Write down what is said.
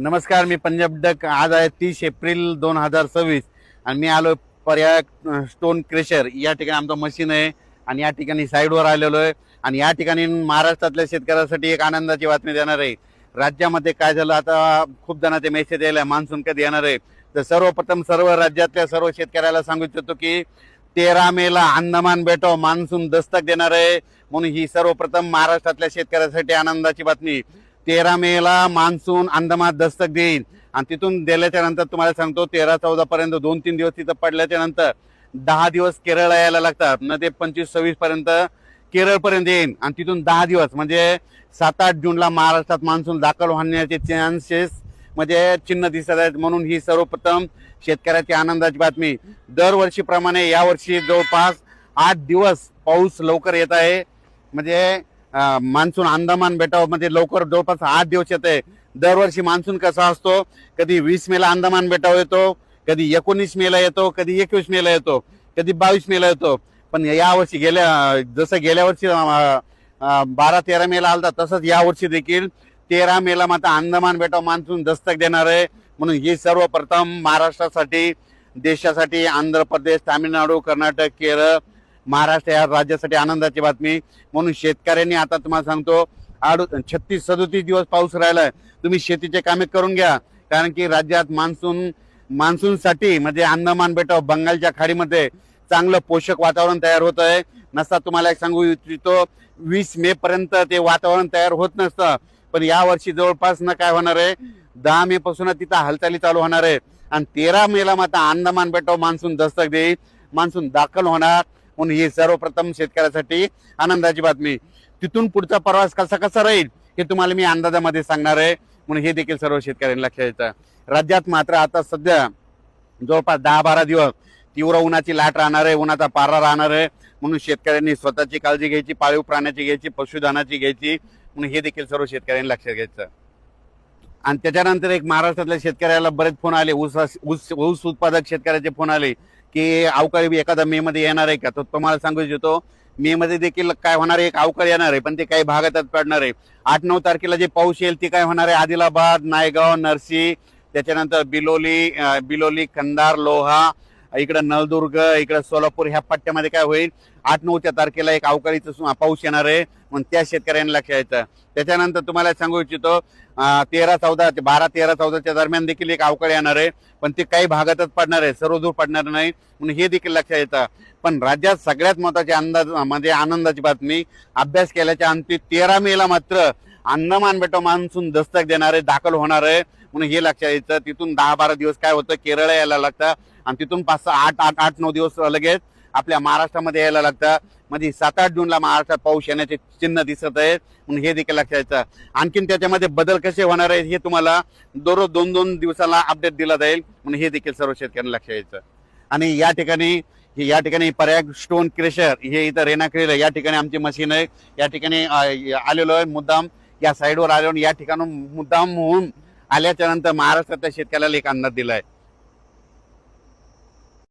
नमस्कार, मी पंजाब डक. आज आहे 30 एप्रिल 2026 आणि मी आलो पर्याय स्टोन क्रेशर या ठिकाणी आमचं मशीन आहे आणि या ठिकाणी साईडवर आलेलो आहे. आणि या ठिकाणी महाराष्ट्रातल्या शेतकऱ्यासाठी एक आनंदाची बातमी देणार आहे. राज्यामध्ये काय झालं, आता खूप जणांचे मेसेज यायला मान्सून कधी येणार आहे. तर सर्वप्रथम सर्व राज्यातल्या सर्व शेतकऱ्याला सांगू इच्छितो की 13 मेला अंदमान बेटावर मान्सून दस्तक देणार आहे. म्हणून ही सर्वप्रथम महाराष्ट्रातल्या शेतकऱ्यासाठी आनंदाची बातमी. 13 मेला मान्सून अंदमान दस्तक देईल आणि तिथून दिल्याच्या नंतर तुम्हाला सांगतो 13-14 पर्यंत 2-3 दिवस तिथं पडल्याच्या नंतर 10 दिवस केरळला यायला लागतात न ते 25-26 पर्यंत केरळ पर्यंत येईल आणि तिथून 10 दिवस म्हणजे 7-8 जूनला महाराष्ट्रात मान्सून दाखल होण्याचे चान्सेस म्हणजे चिन्ह दिसत आहेत. म्हणून ही सर्वप्रथम शेतकऱ्याची आनंदाची बातमी. दरवर्षीप्रमाणे यावर्षी जवळपास 8 दिवस पाऊस लवकर येत आहे. म्हणजे मान्सून अंदमान बेटावर म्हणजे लवकर जवळपास 8 दिवस येत आहे. दरवर्षी मान्सून कसा असतो, कधी 20 मेला अंदमान बेटावर येतो, कधी 19 मेला येतो, कधी 21 मेला येतो, कधी 22 मेला येतो. पण यावर्षी जसं गेल्या वर्षी 12-13 मेला आलता तसंच यावर्षी देखील 13 मेला मात्र अंदमान बेटावर मान्सून दस्तक देणार आहे. म्हणून ही सर्वप्रथम महाराष्ट्रासाठी, देशासाठी, आंध्र प्रदेश, तामिळनाडू, कर्नाटक, केरळ, महाराष्ट्र या राज्यासाठी आनंदाची बातमी. म्हणून शेतकऱ्यांनी आता तुम्हाला सांगतो 36-37 दिवस पाऊस राहिलाय. तुम्ही शेतीचे कामे करून घ्या, कारण की राज्यात मान्सूनसाठी म्हणजे अंदमान बेटावर बंगालच्या खाडीमध्ये चांगलं पोषक वातावरण तयार होत आहे. नसता तुम्हाला एक सांगू इच्छितो 20 मे पर्यंत ते वातावरण तयार होत नसतं. पण यावर्षी जवळपास न काय होणार आहे, 10 मे पासून तिथं हालचाली चालू होणार आहे आणि 13 मेला मात्र अंदमान बेटावर मान्सून दस्तक देईल, मान्सून दाखल होणार. म्हणून ही सर्वप्रथम शेतकऱ्यासाठी आनंदाची बातमी. तिथून पुढचा प्रवास कसा राहील हे तुम्हाला मी अंदाजामध्ये सांगणार आहे. म्हणून हे देखील सर्व शेतकऱ्यांनी लक्षात येतं. राज्यात मात्र आता सध्या जवळपास 10-12 दिवस तीव्र उन्हाची लाट राहणार आहे, उन्हाचा पारा राहणार आहे. म्हणून शेतकऱ्यांनी स्वतःची काळजी घ्यायची, पाळीव प्राण्याची घ्यायची, पशुधनाची घ्यायची. म्हणून हे देखील सर्व शेतकऱ्यांनी लक्षात घ्यायचं. आणि त्याच्यानंतर एक महाराष्ट्रातल्या शेतकऱ्याला बरेच फोन आले, ऊस उत्पादक शेतकऱ्याचे फोन आले की अवकाळी एखादा मे मध्ये येणार आहे का. तर तुम्हाला सांगू इच्छितो मे मध्ये देखील काय होणार आहे, एक अवकाळी येणार आहे, पण ते काही भागातच पडणार आहे. 8-9 तारखेला जे पाऊस येईल ते काय होणार आहे, आदिलाबाद, नायगाव, नरसी, त्याच्यानंतर बिलोली, कंधार, लोहा, इकडं नळदुर्ग, इकडं सोलापूर ह्या पट्ट्यामध्ये काय होईल, 8-9 तारखेला एक अवकाळीचा पाऊस येणार आहे. म्हणून त्या शेतकऱ्यांना लक्षात यायचं. त्याच्यानंतर तुम्हाला सांगू इच्छितो 12-13-14 दरम्यान देखील एक अवकाळी येणार आहे, पण ते काही भागातच पडणार आहे, सर्वदूर पडणार नाही. म्हणून हे देखील लक्षात येतं. पण राज्यात सगळ्यात महत्वाची म्हणजे आनंदाची बातमी, अभ्यास केल्याच्या अंती 13 मेला मात्र अंदमान बेटावर मान्सून दस्तक देणार आहे, दाखल होणार आहे. म्हणून हे लक्षात यायचं. तिथून 10-12 दिवस काय होतं, केरळ यायला लागतं आणि तिथून 5-8-9 दिवस लगेच आपल्या महाराष्ट्रामध्ये यायला लागतं. म्हणजे 7-8 जूनला महाराष्ट्रात पाऊस येण्याचे चिन्ह दिसत आहेत. म्हणून हे देखील लक्षात यायचं. आणखीन त्याच्यामध्ये बदल कसे होणार आहेत हे तुम्हाला दररोज 2-2 दिवसाला अपडेट दिला जाईल. म्हणून हे देखील सर्व शेतकऱ्यांना लक्षात यायचं. आणि या ठिकाणी पर्याय स्टोन क्रेशर हे इथं रेणाखेडीला या ठिकाणी आमची मशीन आहे. या ठिकाणी आलेलो आहे, मुद्दाम या साईडवर आलो. या ठिकाणून मुद्दाम होऊन आल्याच्या नंतर महाराष्ट्रातल्या शेतकऱ्याला एक अंदाज दिलाय.